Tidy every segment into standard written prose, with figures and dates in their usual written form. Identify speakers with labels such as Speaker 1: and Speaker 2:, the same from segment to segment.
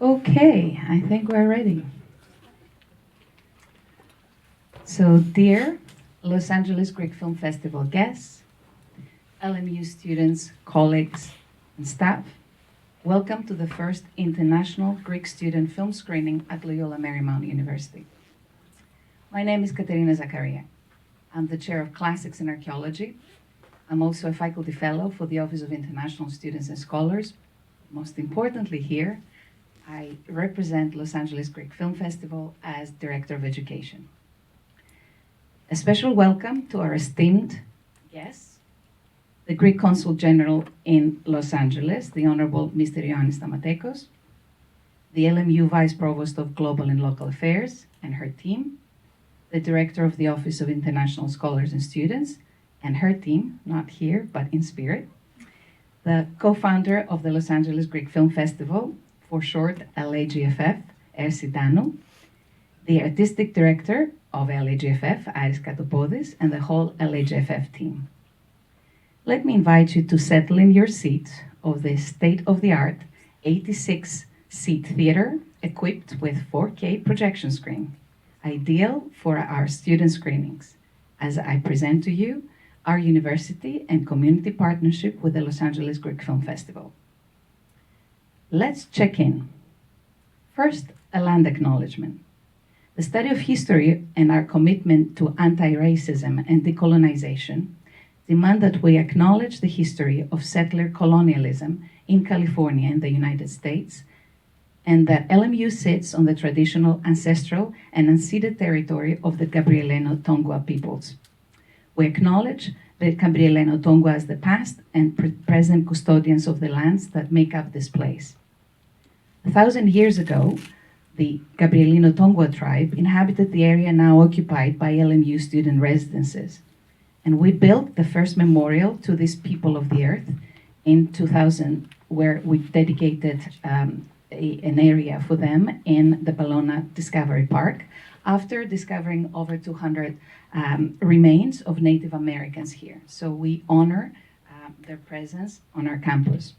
Speaker 1: Okay, I think we're ready. So, dear Los Angeles Greek Film Festival guests, LMU students, colleagues, and staff, welcome to the first International Greek Student Film Screening at Loyola Marymount University. My name is Katerina Zacharia. I'm the chair of Classics and Archaeology. I'm also a faculty fellow for the Office of International Students and Scholars. Most importantly here, I represent Los Angeles Greek Film Festival as Director of Education. A special welcome to our esteemed guests, the Greek Consul General in Los Angeles, the Honorable Mr. Ioannis Stamatekos, the LMU Vice Provost of Global and Local Affairs and her team, the Director of the Office of International Scholars and Students and her team, not here, but in spirit, the co-founder of the Los Angeles Greek Film Festival, for short LAGFF, Ersi Danu, the Artistic Director of LAGFF, Aris Katopodis, and the whole LAGFF team. Let me invite you to settle in your seat of the state-of-the-art 86-seat theater equipped with 4K projection screen, ideal for our student screenings, as I present to you our university and community partnership with the Los Angeles Greek Film Festival. Let's check in. First, a land acknowledgement. The study of history and our commitment to anti-racism and decolonization demand that we acknowledge the history of settler colonialism in California and the United States, and that LMU sits on the traditional, ancestral, and unceded territory of the Gabrielino Tongva peoples. We acknowledge the Gabrielino Tongva as the past and present custodians of the lands that make up this place. 1,000 years ago, the Gabrielino Tongva tribe inhabited the area now occupied by LMU student residences. And we built the first memorial to these people of the earth in 2000, where we dedicated an area for them in the Bellona Discovery Park, after discovering over 200 remains of Native Americans here. So we honor their presence on our campus.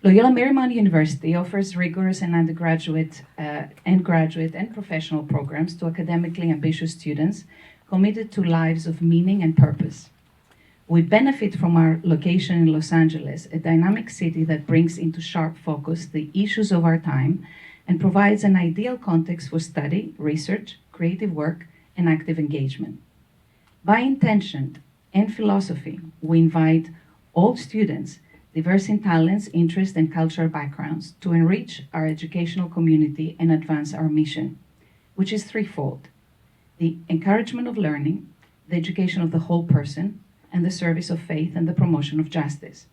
Speaker 1: Loyola Marymount University offers rigorous and undergraduate and graduate and professional programs to academically ambitious students committed to lives of meaning and purpose. We benefit from our location in Los Angeles, a dynamic city that brings into sharp focus the issues of our time and provides an ideal context for study, research, creative work, and active engagement. By intention and philosophy, we invite all students, diverse in talents, interests, and cultural backgrounds, to enrich our educational community and advance our mission, which is threefold: the encouragement of learning, the education of the whole person, and the service of faith and the promotion of justice.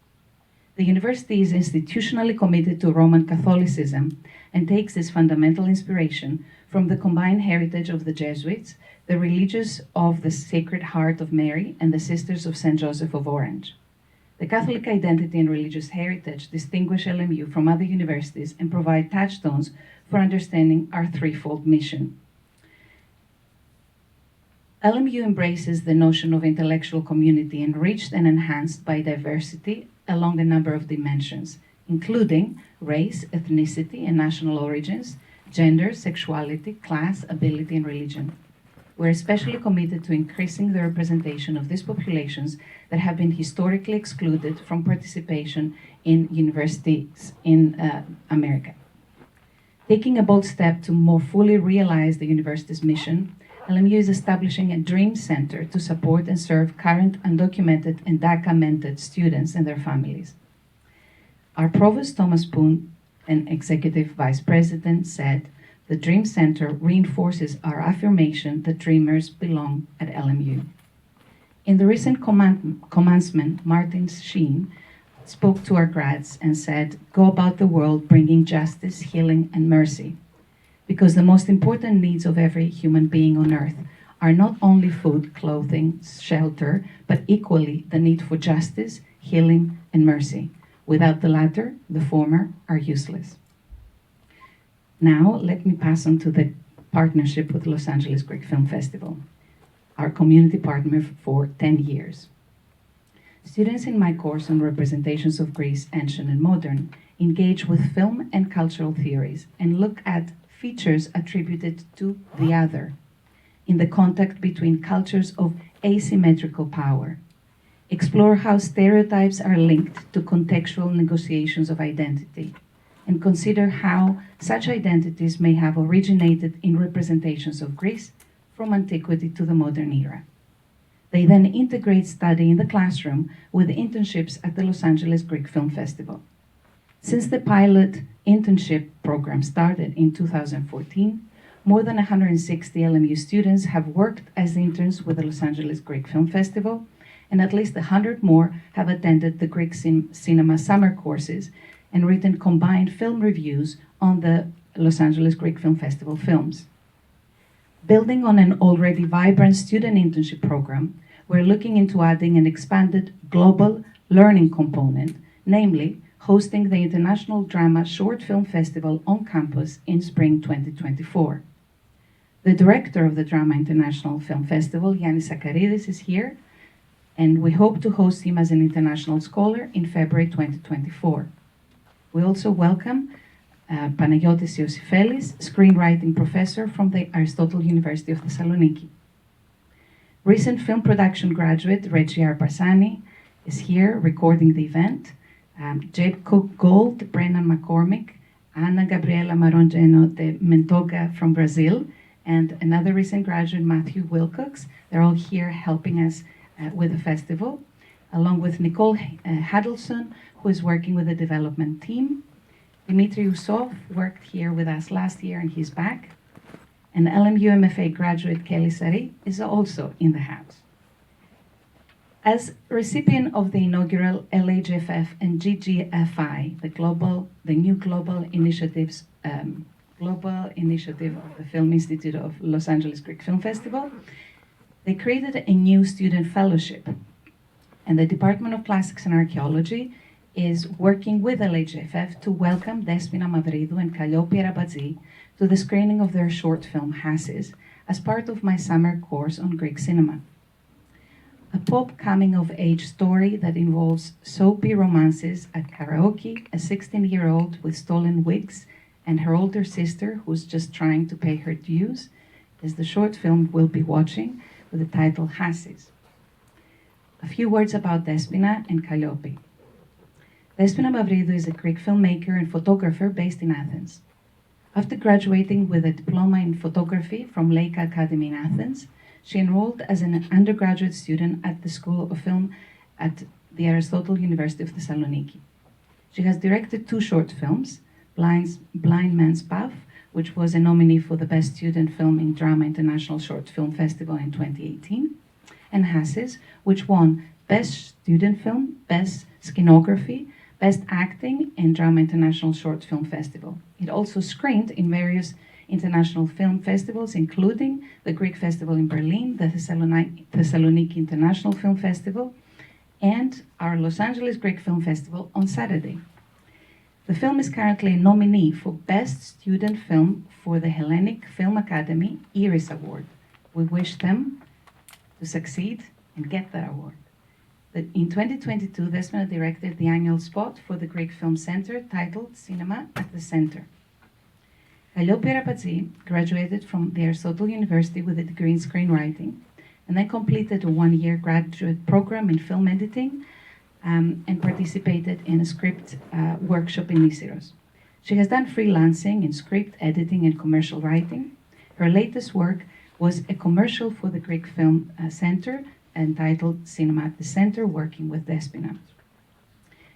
Speaker 1: The university is institutionally committed to Roman Catholicism and takes its fundamental inspiration from the combined heritage of the Jesuits, the religious of the Sacred Heart of Mary, and the Sisters of St. Joseph of Orange. The Catholic identity and religious heritage distinguish LMU from other universities and provide touchstones for understanding our threefold mission. LMU embraces the notion of intellectual community enriched and enhanced by diversity along a number of dimensions, including race, ethnicity, and national origins, gender, sexuality, class, ability, and religion. We're especially committed to increasing the representation of these populations that have been historically excluded from participation in universities in America. Taking a bold step to more fully realize the university's mission, LMU is establishing a Dream Center to support and serve current undocumented and DACA-mentored students and their families. Our Provost Thomas Poon, an Executive Vice President, said, "The Dream Center reinforces our affirmation that dreamers belong at LMU." In the recent commencement, Martin Sheen spoke to our grads and said, "Go about the world bringing justice, healing, and mercy, because the most important needs of every human being on earth are not only food, clothing, shelter, but equally the need for justice, healing, and mercy. Without the latter, the former are useless." Now, let me pass on to the partnership with Los Angeles Greek Film Festival, our community partner for 10 years. Students in my course on representations of Greece, ancient and modern, engage with film and cultural theories, and look at features attributed to the other in the contact between cultures of asymmetrical power. Explore how stereotypes are linked to contextual negotiations of identity, and consider how such identities may have originated in representations of Greece from antiquity to the modern era. They then integrate study in the classroom with internships at the Los Angeles Greek Film Festival. Since the pilot internship program started in 2014, more than 160 LMU students have worked as interns with the Los Angeles Greek Film Festival, and at least 100 more have attended the Greek cinema summer courses and written combined film reviews on the Los Angeles Greek Film Festival films. Building on an already vibrant student internship program, we're looking into adding an expanded global learning component, namely hosting the International Drama Short Film Festival on campus in spring 2024. The director of the Drama International Film Festival, Yannis Zacharidis, is here, and we hope to host him as an international scholar in February 2024. We also welcome Panagiotis Iosifelis, screenwriting professor from the Aristotle University of Thessaloniki. Recent film production graduate Reggie Arbasani is here recording the event. Jade Cook Gold, Brennan McCormick, Ana Gabriela Marongeno de Mentoga from Brazil, and another recent graduate, Matthew Wilcox. They're all here helping us with the festival, along with Nicole Hadelson, who is working with the development team. Dimitri Usov worked here with us last year and he's back. And LMU MFA graduate Kelly Sari is also in the house. As recipient of the inaugural LAGFF and GGFI, the new global initiative of the Film Institute of Los Angeles Greek Film Festival, they created a new student fellowship. And the Department of Classics and Archaeology is working with LAGFF to welcome Despina Mavridou and Kalliopi Rabatzi to the screening of their short film Hussies as part of my summer course on Greek cinema. A pop coming-of-age story that involves soapy romances at karaoke, a 16-year-old with stolen wigs, and her older sister who's just trying to pay her dues, is the short film we'll be watching with the title Hussies. A few words about Despina and Kalliopi. Despina Mavridou is a Greek filmmaker and photographer based in Athens. After graduating with a diploma in photography from Leica Academy in Athens, she enrolled as an undergraduate student at the School of Film at the Aristotle University of Thessaloniki. She has directed 2 short films, Blind Man's Path, which was a nominee for the Best Student Film in Drama International Short Film Festival in 2018, and Hussies, which won Best Student Film, Best Scenography, Best Acting in Drama International Short Film Festival. It also screened in various international film festivals, including the Greek Festival in Berlin, the Thessaloniki International Film Festival, and our Los Angeles Greek Film Festival on Saturday. The film is currently a nominee for Best Student Film for the Hellenic Film Academy Iris Award. We wish them to succeed and get that award. In 2022, Despina directed the annual spot for the Greek Film Center titled Cinema at the Center. Kalliopi Rabatzi graduated from the Aristotle University with a degree in screenwriting, and then completed a 1-year graduate program in film editing and participated in a script workshop in Nisyros. She has done freelancing in script editing and commercial writing. Her latest work was a commercial for the Greek Film Center entitled Cinema at the Center, working with Despina.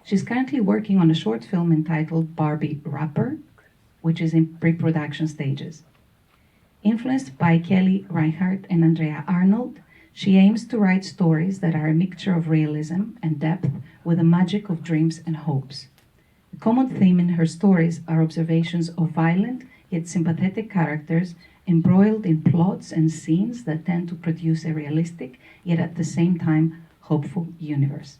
Speaker 1: She's currently working on a short film entitled Barbie Rapper, which is in pre-production stages. Influenced by Kelly Reinhardt and Andrea Arnold, she aims to write stories that are a mixture of realism and depth with the magic of dreams and hopes. The common theme in her stories are observations of violent yet sympathetic characters embroiled in plots and scenes that tend to produce a realistic yet at the same time hopeful universe.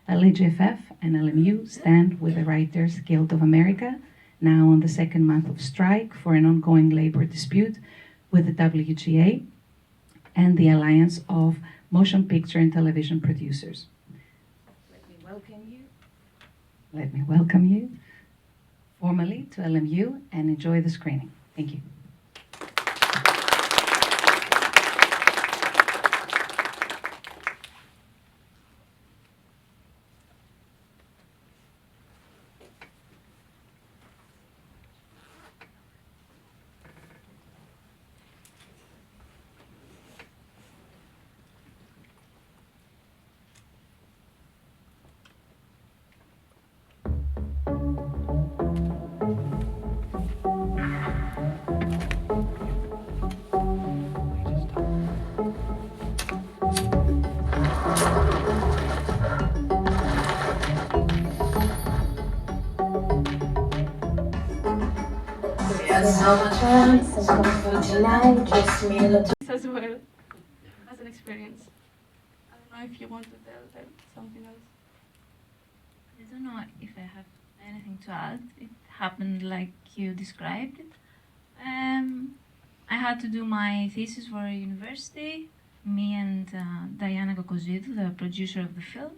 Speaker 1: LAGFF and LMU stand with the Writers Guild of America, now on the 2nd month of strike for an ongoing labor dispute with the WGA and the Alliance of Motion Picture and Television Producers. Let me welcome you let me welcome you formally to LMU and enjoy the screening. Thank you.
Speaker 2: Yes, how much chance and comfort tonight, just me and the
Speaker 3: As well as an experience. I don't know if you want to tell them something else.
Speaker 4: I don't know if I have anything to add. It happened like you described it. I had to do my thesis for a university, me and Diana Kokozidou, the producer of the film.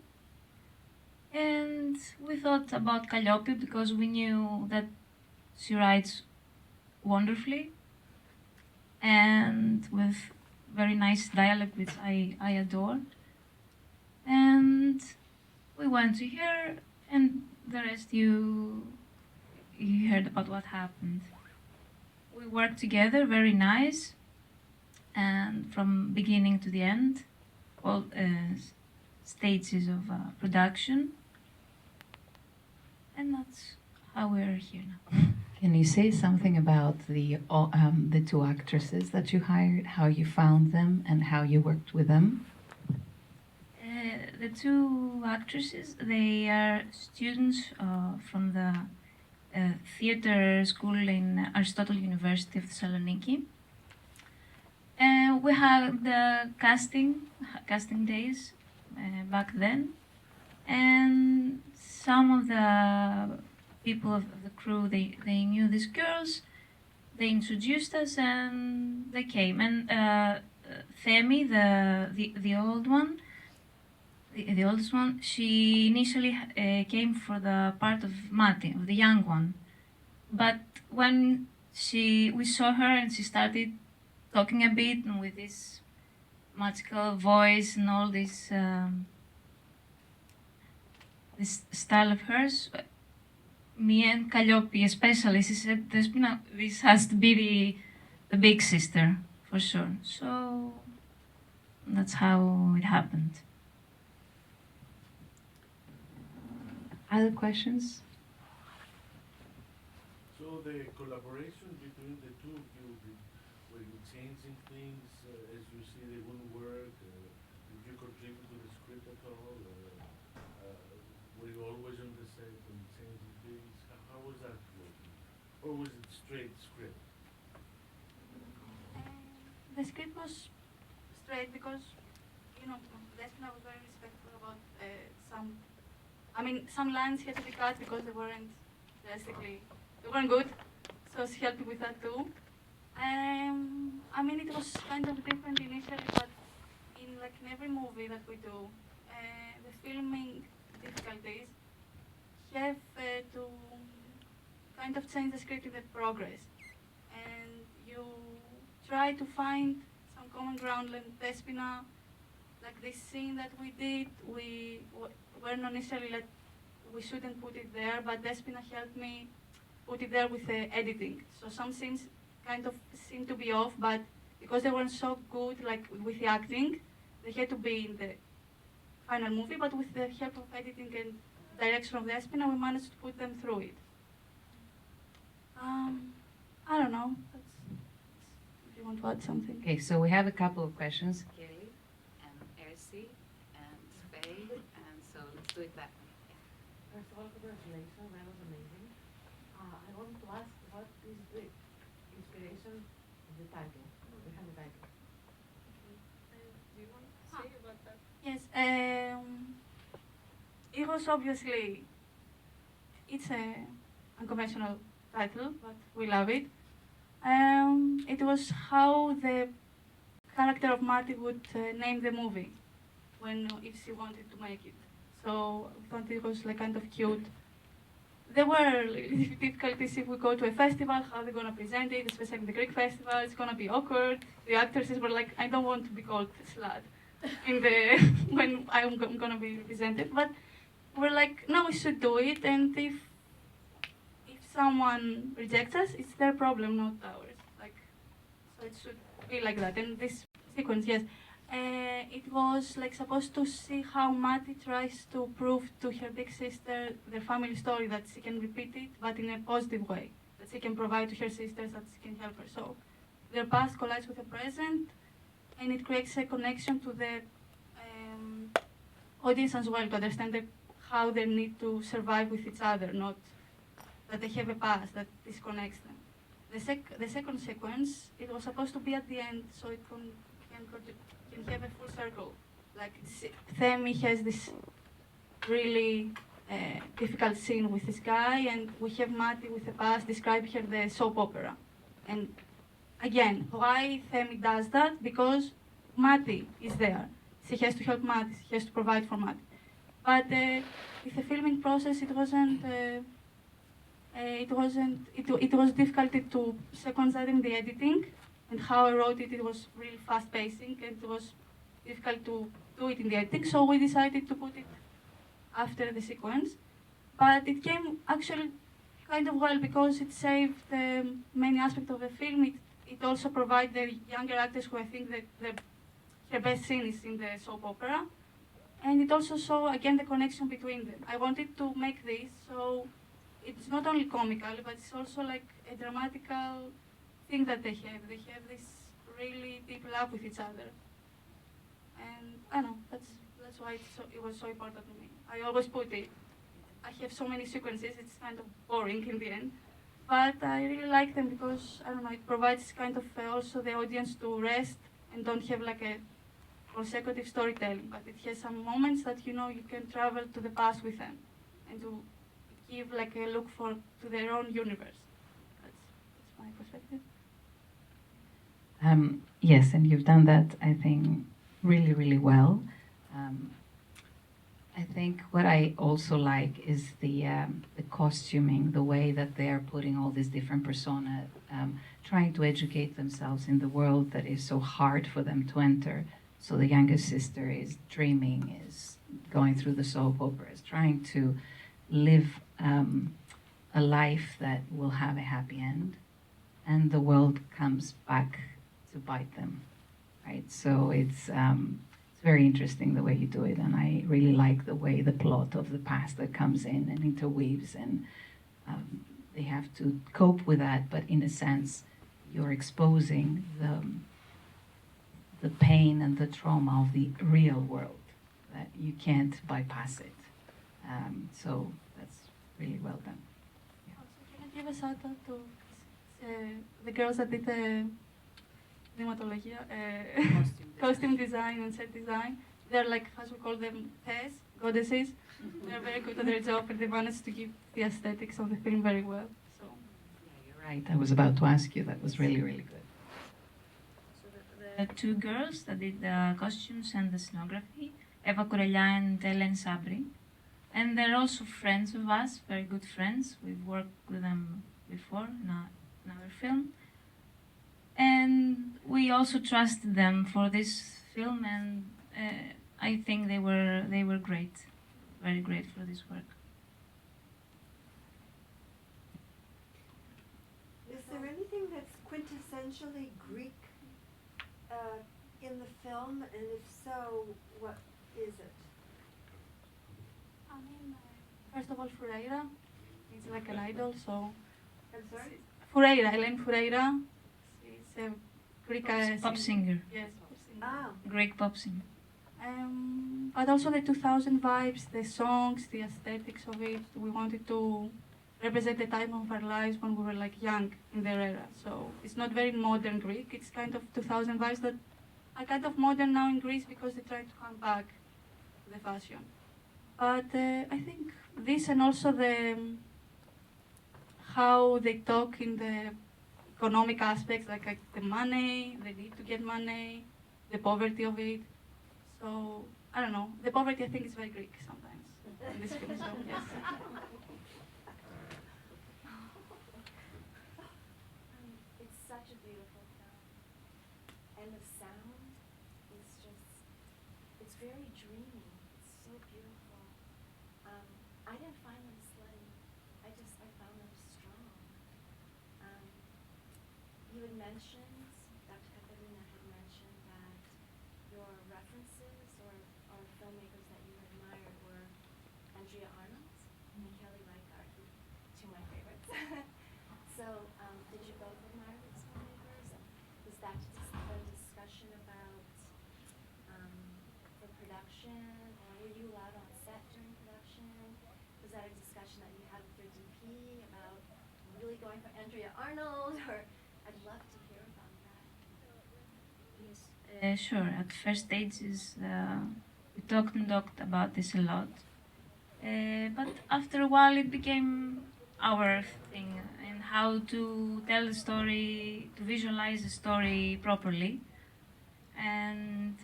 Speaker 4: And we thought about Calliope because we knew that she writes wonderfully and with very nice dialect, which I adore. And we went to her, and the rest you heard about what happened. We worked together, very nice, and from beginning to the end, all stages of production, and that's how we're here now.
Speaker 1: Can you say something about the two actresses that you hired, how you found them, and how you worked with them?
Speaker 4: The two actresses, they are students from the theater school in Aristotle University of Thessaloniki. We had the casting days back then, and some of the people of the crew, they knew these girls, they introduced us, and they came. And Themi, the old one, the oldest one, she initially came for the part of Mati, of the young one. But when we saw her and she started talking a bit and with this magical voice and all this this style of hers, me and Calliope especially, she said, this has to be the big sister for sure. So that's how it happened.
Speaker 1: Other questions?
Speaker 5: So the collaboration between the two of you, were you changing things as you see they wouldn't work? Did you contribute to the script at all? Were you always on the set and changing things? How was that working? Or was it straight script?
Speaker 3: The script was straight because, you know, Despina was very respectful about some lines had to be cut because they weren't good. So she helped me with that too. It was kind of different initially, but in every movie that we do, the filming difficulties have to kind of change the script in the progress, and you try to find some common ground. Like Despina, like this scene that we did, we weren't initially we shouldn't put it there, but Despina helped me put it there with the editing. So some scenes kind of seemed to be off, but because they weren't so good, with the acting, they had to be in the final movie. But with the help of editing and direction of Despina, we managed to put them through it. I don't know. If you want to add something.
Speaker 1: Okay, so we have a couple of questions. Kelly and Ersi and Faye, and so let's do it that way.
Speaker 6: First of all, congratulations, that was amazing. I want to ask, what is the inspiration of the title, behind the title?
Speaker 3: Do you want to say about that? Yes, it was obviously, it's a unconventional title, but we love it. It was how the character of Marty would name the movie if she wanted to make it. So I thought it was kind of cute there were difficulties if we go to a festival, how they're gonna present it, especially the Greek festival. It's gonna be awkward. The actresses were like, I don't want to be called slut in the when I'm gonna be represented, but we're like, no, we should do it, and if someone rejects us, it's their problem, not ours. Like, so it should be like that. And this sequence, yes, it was like supposed to see how Mati tries to prove to her big sister their family story, that she can repeat it, but in a positive way, that she can provide to her sisters, that she can help her. So their past collides with the present, and it creates a connection to the audience as well, to understand how they need to survive with each other, not that they have a past that disconnects them. The second sequence, it was supposed to be at the end, so it can have a full circle. Like Themi has this really difficult scene with this guy, and we have Mati with the past describe her the soap opera. And again, why Themi does that? Because Mati is there. She has to help Mati. She has to provide for Mati. But with the filming process, it wasn't. It was difficult to sequence that in the editing, and how I wrote it. It was really fast pacing, and it was difficult to do it in the editing. So we decided to put it after the sequence. But it came actually kind of well, because it saved many aspects of the film. It also provided the younger actors, who I think that her best scene is in the soap opera. And it also saw, again, the connection between them. I wanted to make this so it's not only comical, but it's also like a dramatical thing that they have. They have this really deep love with each other. And I don't know, that's why it was so important to me. I always put it. I have so many sequences, it's kind of boring in the end. But I really like them because, I don't know, it provides kind of also the audience to rest and don't have like a consecutive storytelling, but it has some moments that you can travel to the past with them and to give like a look to their own universe. That's my perspective.
Speaker 1: Yes, and you've done that, I think, really, really well. I think what I also like is the costuming, the way that they are putting all these different personas, trying to educate themselves in the world that is so hard for them to enter. So the younger sister is dreaming, is going through the soap opera, is trying to live a life that will have a happy end, and the world comes back to bite them, right? So it's very interesting the way you do it, and I really like the way the plot of the past that comes in and interweaves, and they have to cope with that, but in a sense, you're exposing the pain and the trauma of the real world, that you can't bypass it. So that's really well done.
Speaker 3: Yeah. Also, can I give a shout out to the girls that did the costume design and set design? They're like, as we call them, Tess, goddesses. They're very good at their job, and they managed to give the aesthetics of the film very well. So.
Speaker 1: Yeah, you're right. I was about to ask you. That was really, really good.
Speaker 4: The two girls that did the costumes and the scenography, Eva Corella and Ellen Sabri. And they're also friends of us, very good friends. We've worked with them before in another film. And we also trusted them for this film, and I think they were great, very great for this work.
Speaker 7: Is there anything that's quintessentially Greek in the film, and if so, what is it?
Speaker 3: I mean, first of all, Fureira is like an idol, so.
Speaker 7: I'm sorry?
Speaker 3: Fureira, Elaine Fureira, she's a Greek
Speaker 4: Pop singer.
Speaker 3: Yes, pop singer.
Speaker 7: Ah,
Speaker 4: Greek pop singer.
Speaker 3: But also the 2000 vibes, the songs, the aesthetics of it. We wanted to represent the time of our lives when we were like young in their era. So it's not very modern Greek. It's kind of 2000 vibes that are kind of modern now in Greece because they try to come back to the fashion. But I think this, and also how they talk in the economic aspects, like the money, the need to get money, the poverty of it. So, I don't know, the poverty I think is very Greek sometimes in this film, so yes.
Speaker 2: it's very dreamy. It's so beautiful. I didn't find them slutty. I found them strong. Um, you had mentioned, Dr. Katerina had mentioned that your references or filmmakers that you admired were Andrea Arnold and Kelly Reichardt, two of my favorites. So, did you both admire these filmmakers? And was that just a discussion about the production, or were you allowed on set during production? Was that a discussion that you had with your DP about really going for Andrea Arnold? Or I'd love to hear about that.
Speaker 4: Yes, sure. At first stages, we talked and talked about this a lot. But after a while, it became our thing and how to tell the story, to visualize the story properly. And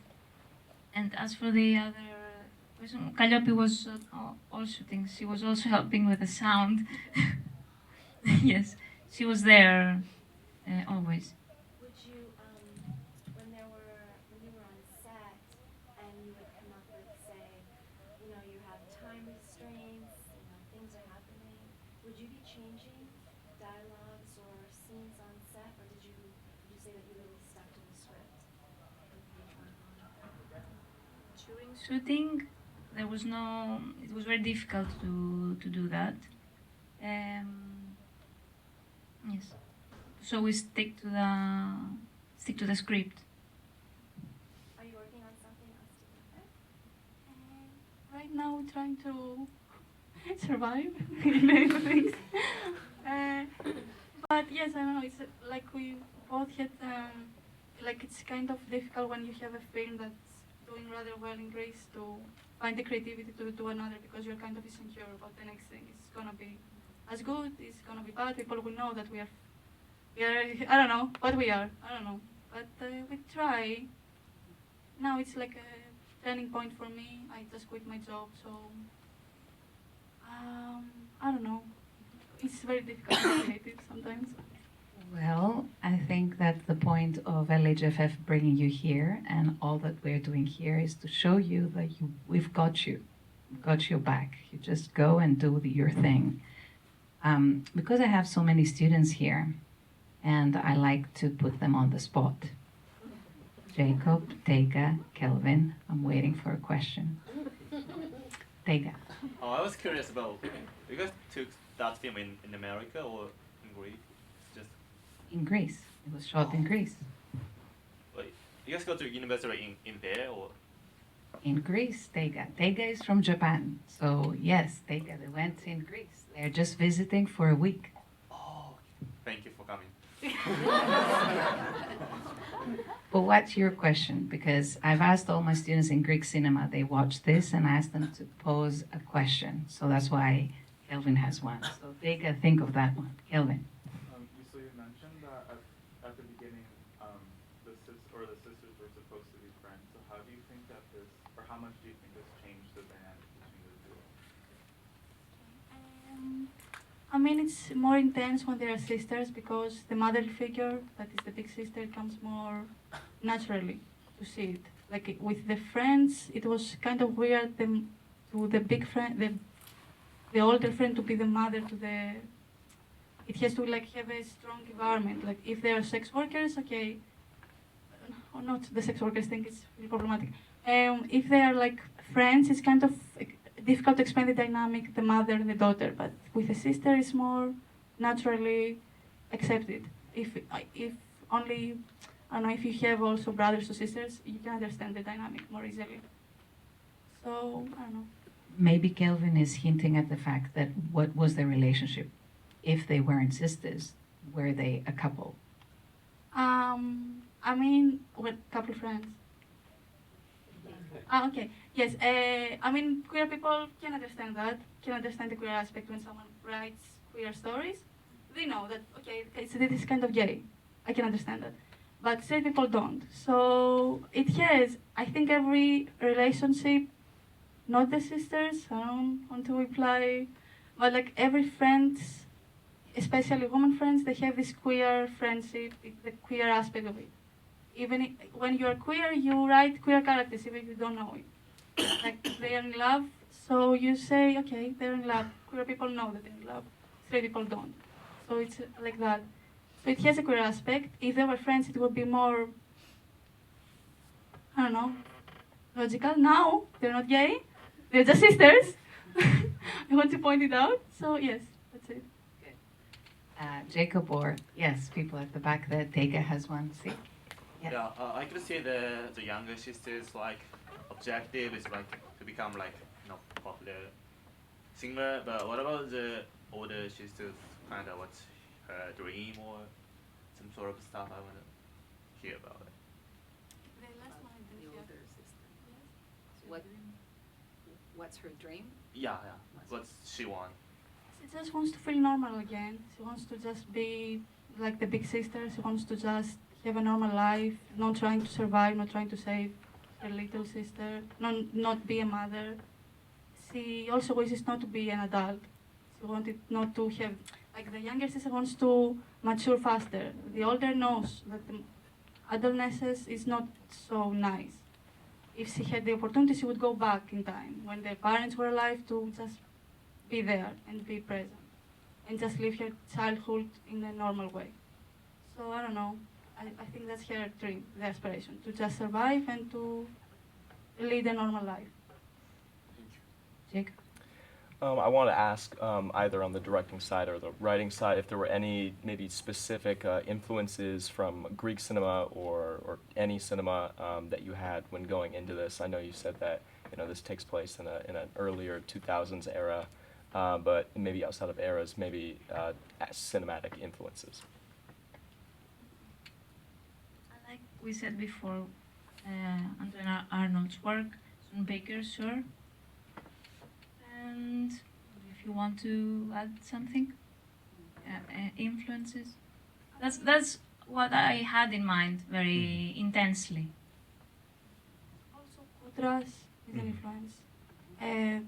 Speaker 4: as for the other question, Calliope was all shooting. She was also helping with the sound. Yes, she was there always.
Speaker 2: Would you, when you were on set and you would come up with, say, you have time restraints, things are happening, would you be changing dialogues or scenes on set, or would you say that you really stuck to the script from page 1 on?
Speaker 4: During shooting, there was no. It was very difficult to do that. Yes. So we stick to the script.
Speaker 2: Are you working on something else together?
Speaker 3: Right now, we're trying to survive in many things. But yes, I don't know. It's like we both had, like it's kind of difficult when you have a film that's doing rather well in Greece to find the creativity to do another, because you're kind of insecure about the next thing. It's gonna be as good, it's gonna be bad. People will know that we are, I don't know what we are. I don't know, but we try. Now it's like a turning point for me. I just quit my job, so I don't know. It's very difficult to be creative sometimes.
Speaker 1: Well, I think that the point of LAGFF bringing you here and all that we're doing here is to show you that we've got you. We've got your back. You just go and do your thing. Because I have so many students here, and I like to put them on the spot. Jacob, Tega, Kelvin, I'm waiting for a question. Tega.
Speaker 8: Oh, I was curious about, you guys took that film in America or in Greece? It's just,
Speaker 1: In Greece. It was shot in Greece.
Speaker 8: like, you guys go to university in there or?
Speaker 1: In Greece, Tega. Tega is from Japan. So yes, Tega, they went in Greece. They're just visiting for a week.
Speaker 8: Oh, thank you for coming.
Speaker 1: But what's your question? Because I've asked all my students in Greek cinema, they watch this and I asked them to pose a question. So that's why Kelvin has one. So Tega, think of that one. Kelvin.
Speaker 9: So you mentioned that at the beginning, the sisters were supposed to be friends. So how do you think that this, or how much do you think this changed the dynamic between the two?
Speaker 3: I mean, it's more intense when they are sisters, because the mother figure, that is the big sister, comes more naturally to see it. Like with the friends, it was kind of weird to the big friend, the older friend to be the mother to the. It has to like have a strong environment. Like if they are sex workers, okay, or not the sex workers thing is really problematic. If they are like friends, it's kind of difficult to explain the dynamic, the mother and the daughter. But with a sister, it's more naturally accepted. If only, I don't know, if you have also brothers or sisters, you can understand the dynamic more easily. So I don't know.
Speaker 1: Maybe Kelvin is hinting at the fact that what was their relationship? If they weren't sisters, were they a couple?
Speaker 3: I mean, with couple friends. Okay. Yes. I mean, queer people can understand that. Can understand the queer aspect when someone writes queer stories. They know that. Okay, so this is kind of gay. I can understand that. But straight people don't. So it has. I think every relationship, not the sisters. I don't want to reply, but like every friend, especially women friends, they have this queer friendship, the queer aspect of it. Even when you're queer, you write queer characters, even if you don't know it. like they are in love. So you say, okay, they're in love. Queer people know that they're in love. Straight people don't. So it's like that. So it has a queer aspect. If they were friends, it would be more, I don't know, logical. Now they're not gay. They're just sisters. I want to point it out. So yes, that's it.
Speaker 1: Jacob, or yes, people at the back there. Tega has one. See? Yes.
Speaker 8: Yeah, I could see the younger sister's like objective is like to become like popular singer. But what about the older sister's kind of what's her dream or some sort of stuff? I want to hear about it.
Speaker 3: The last one,
Speaker 1: The
Speaker 3: yeah.
Speaker 1: older sister. What's her dream?
Speaker 8: Yeah. What's she want?
Speaker 3: She just wants to feel normal again. She wants to just be like the big sister. She wants to just have a normal life, not trying to survive, not trying to save her little sister, not be a mother. She also wishes not to be an adult. She wanted not to have, like the younger sister wants to mature faster. The older knows that the adolescence is not so nice. If she had the opportunity, she would go back in time when their parents were alive to just be there and be present and just live her childhood in a normal way. So I don't know. I think that's her dream, the aspiration, to just survive and to lead a normal life.
Speaker 1: Jacob?
Speaker 10: I want to ask either on the directing side or the writing side if there were any maybe specific influences from Greek cinema or any cinema that you had when going into this. I know you said that this takes place in an earlier 2000s era, but maybe outside of eras, maybe cinematic influences.
Speaker 4: Like we said before, Andrea Arnold's work, Sean Baker, sure. And if you want to add something, influences. That's what I had in mind very intensely.
Speaker 3: Also, Kutras is an influence,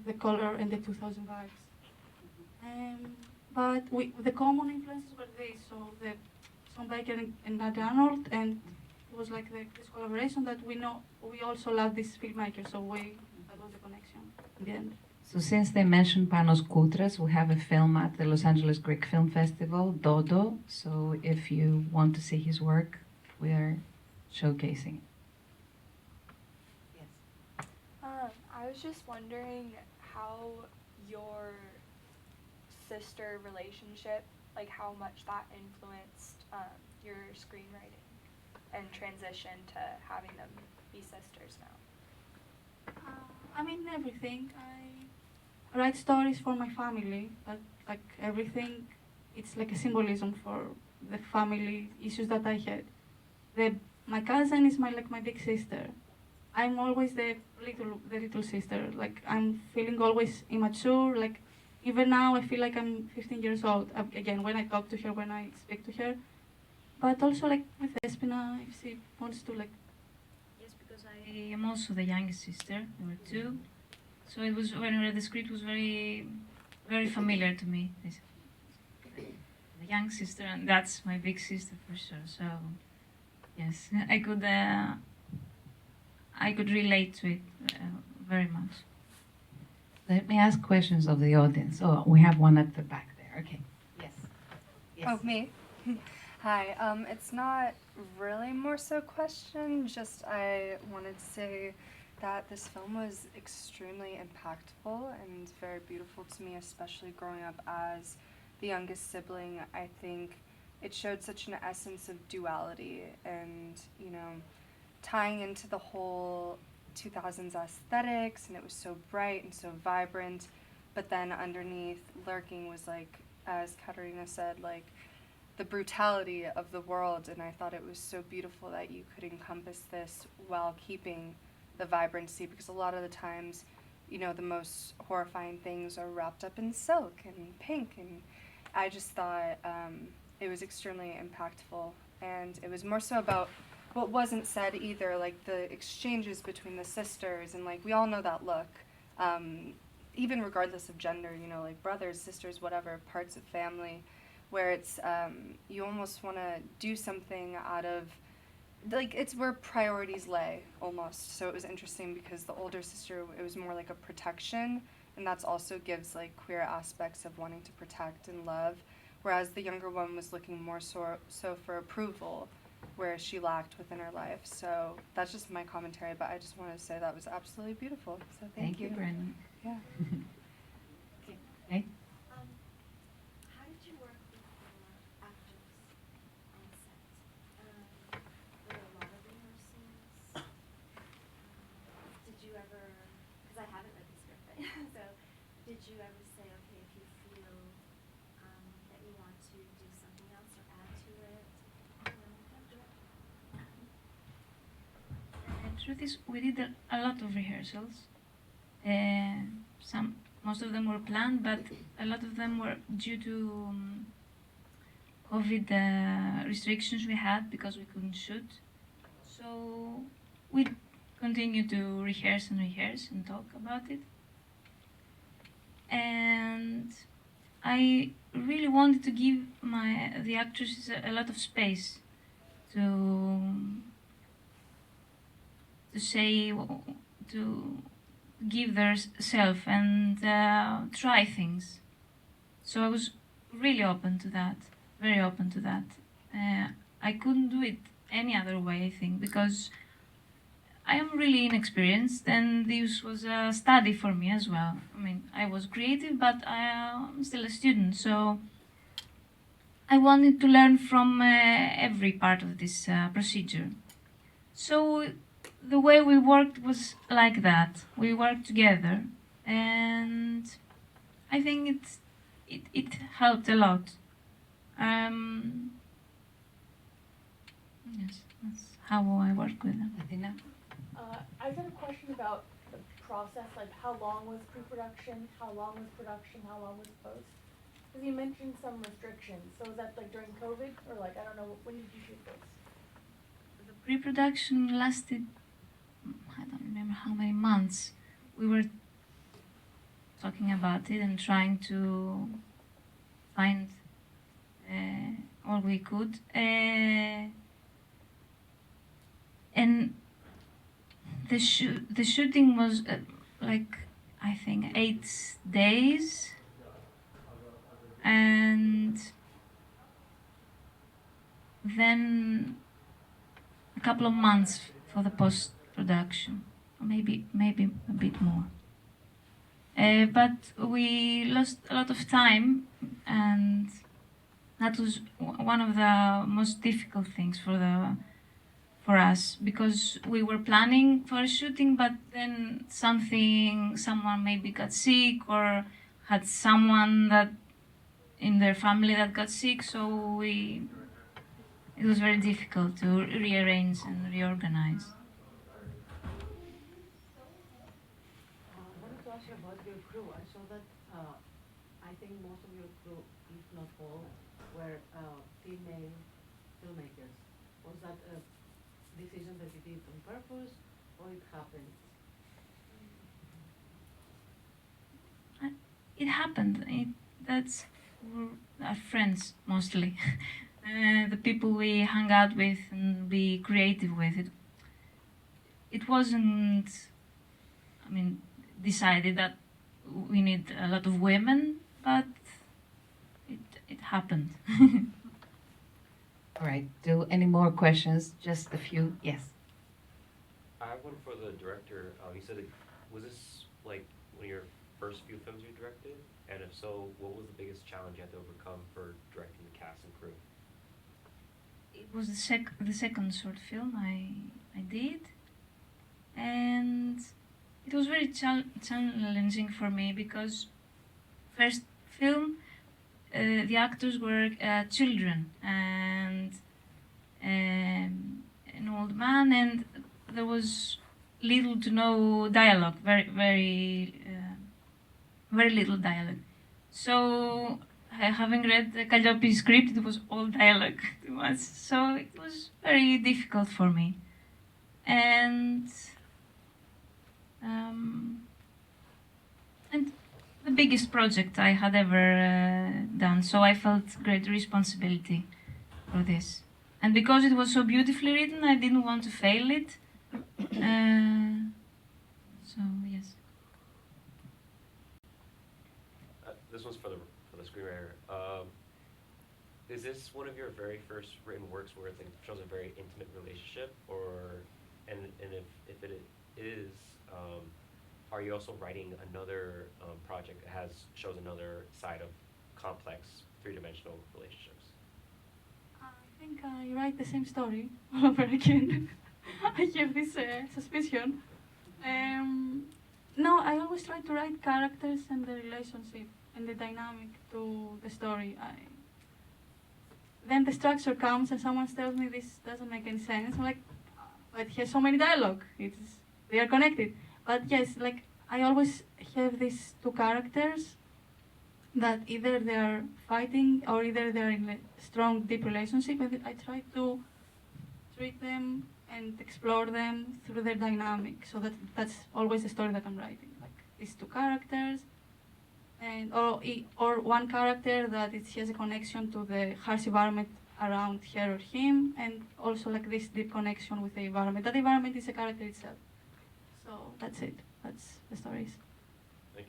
Speaker 3: the color and the 2000 vibes. But the common influences were these, so the Sean Baker and Nat Arnold, and it was like this collaboration that we also love this filmmaker, so that was the connection in the end.
Speaker 1: So since they mentioned Panos Koutras, we have a film at the Los Angeles Greek Film Festival, Dodo. So if you want to see his work, we are showcasing it. Yes.
Speaker 11: I was just wondering how your sister relationship, like how much that influenced your screenwriting and transition to having them be sisters now.
Speaker 3: I mean, everything. I write stories for my family, but like everything, it's like a symbolism for the family issues that I had. My cousin is my big sister. I'm always the little sister. Like I'm feeling always immature. Like even now, I feel like I'm 15 years old. Again, when I talk to her, when I speak to her, but also like with Espina, if she wants to like.
Speaker 4: Yes, because I am also the youngest sister. There were two, so it was when I read the script was very, very familiar to me. The young sister, and that's my big sister for sure. So, yes, I could relate to it very much.
Speaker 1: Let me ask questions of the audience. Oh, we have one at the back there. Okay. Yes.
Speaker 12: Oh, me? Hi. It's not really more so a question, just I wanted to say that this film was extremely impactful and very beautiful to me, especially growing up as the youngest sibling. I think it showed such an essence of duality and, tying into the whole 2000s aesthetics, and it was so bright and so vibrant, but then underneath lurking was like, as Katerina said, like the brutality of the world, and I thought it was so beautiful that you could encompass this while keeping the vibrancy, because a lot of the times, the most horrifying things are wrapped up in silk and pink, and I just thought it was extremely impactful, and it was more so about what wasn't said either, like the exchanges between the sisters, and like we all know that look, even regardless of gender, like brothers, sisters, whatever, parts of family, where it's, you almost want to do something out of like it's where priorities lay almost. So it was interesting because the older sister, it was more like a protection, and that's also gives like queer aspects of wanting to protect and love, whereas the younger one was looking more so for approval, where she lacked within her life. So that's just my commentary, but I just wanted to say that was absolutely beautiful. So thank you.
Speaker 1: Brennan.
Speaker 12: Yeah.
Speaker 1: Okay.
Speaker 2: How did you work with your actors on set? Were there a lot of rehearsals? Did you ever, because I haven't read the script, so did you ever say, okay, if you feel that you want to do something else or add to it, do it?
Speaker 4: The truth is, we did a lot of rehearsals. Most of them were planned, but a lot of them were due to COVID restrictions we had because we couldn't shoot. So we continued to rehearse and talk about it. And I really wanted to give the actresses a lot of space to say, to give their self and try things. So I was really open to that, very open to that. I couldn't do it any other way, I think, because I am really inexperienced, and this was a study for me as well. I mean, I was creative, but I'm still a student, so I wanted to learn from every part of this procedure. So the way we worked was like that. We worked together, and I think it helped a lot. Yes, that's how I work with them.
Speaker 1: Katerina?
Speaker 13: I just had a question about the process, like how long was pre-production, how long was production, how long was post? Because you mentioned some restrictions, so was that like during COVID, or like, I don't know, when did you shoot this?
Speaker 4: The pre-production lasted, I don't remember how many months. We were talking about it and trying to find all we could. And the shooting was like, I think, 8 days, and then a couple of months for the post-production, or maybe a bit more. But we lost a lot of time, and that was one of the most difficult things for us, because we were planning for a shooting, but then someone maybe got sick or had someone that in their family that got sick, so it was very difficult to rearrange and reorganize.
Speaker 6: I wanted to ask you about your crew. I saw that I think most of your crew, if not all, were female filmmakers. Was that a decision that you did on purpose, or it happened?
Speaker 4: It happened. That's our friends mostly, the people we hung out with and be creative with. It wasn't, I mean, decided that we need a lot of women, but it happened.
Speaker 1: All right. Do any more questions? Just a few. Yes.
Speaker 14: I have one for the director. You said, was this like one of your first few films you directed? And if so, what was the biggest challenge you had to overcome for directing the cast and crew?
Speaker 4: It was the second short film I did, and it was very challenging for me because first film the actors were children and an old man, and there was little to no dialogue, very little dialogue. So having read the Calliope's script, it was all dialogue. So it was very difficult for me. And the biggest project I had ever done, so I felt great responsibility for this. and because it was so beautifully written, I didn't want to fail it. So yes.
Speaker 14: This one's for the screenwriter. Is this one of your very first written works where it shows a very intimate relationship, or and if it is, are you also writing another project that shows another side of complex three-dimensional relationships?
Speaker 3: I think I write the same story all over again. I have this suspicion. No, I always try to write characters and the relationship and the dynamic to the story. Then the structure comes and someone tells me this doesn't make any sense. I'm like, but it has so many dialogue. They are connected. But yes, like I always have these two characters that either they are fighting or either they are in a strong, deep relationship, and I try to treat them and explore them through their dynamic. So that's always the story that I'm writing. Like these two characters, and or one character that has a connection to the harsh environment around her or him, and also like this deep connection with the environment. That environment is a character itself. So that's it. That's the stories.
Speaker 14: Thank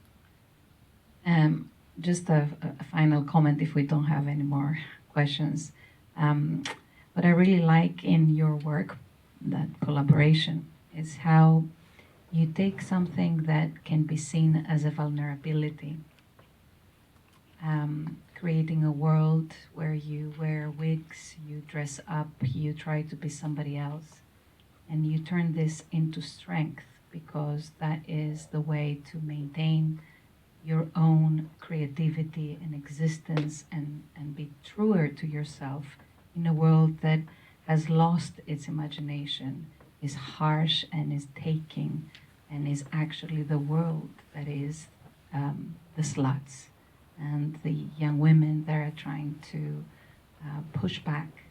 Speaker 14: you.
Speaker 1: Just a final comment if we don't have any more questions. What I really like in your work, that collaboration, is how you take something that can be seen as a vulnerability, creating a world where you wear wigs, you dress up, you try to be somebody else, and you turn this into strength, because that is the way to maintain your own creativity and existence and be truer to yourself in a world that has lost its imagination, is harsh and is taking, and is actually the world that is the sluts and the young women that are trying to push back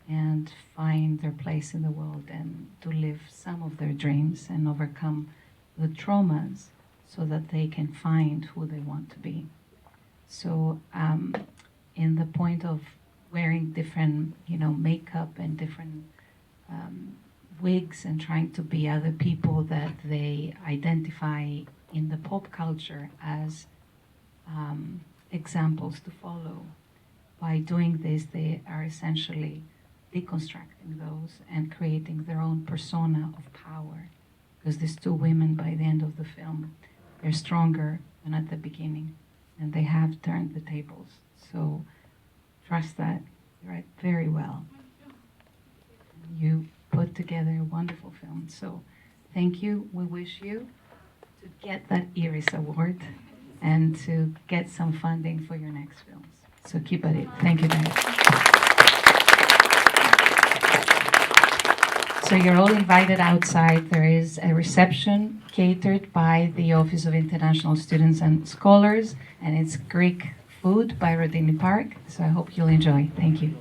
Speaker 1: and find their place in the world and to live some of their dreams and overcome the traumas so that they can find who they want to be. So in the point of wearing different, makeup and different wigs and trying to be other people that they identify in the pop culture as examples to follow, by doing this, they are essentially deconstructing those and creating their own persona of power. Because these two women, by the end of the film, they're stronger than at the beginning, and they have turned the tables. So trust that. You write very well. You put together a wonderful film. So thank you. We wish you to get that Iris Award and to get some funding for your next films. So keep at it. Thank you very much. So you're all invited outside. There is a reception catered by the Office of International Students and Scholars, and it's Greek food by Rodini Park. So I hope you'll enjoy. Thank you.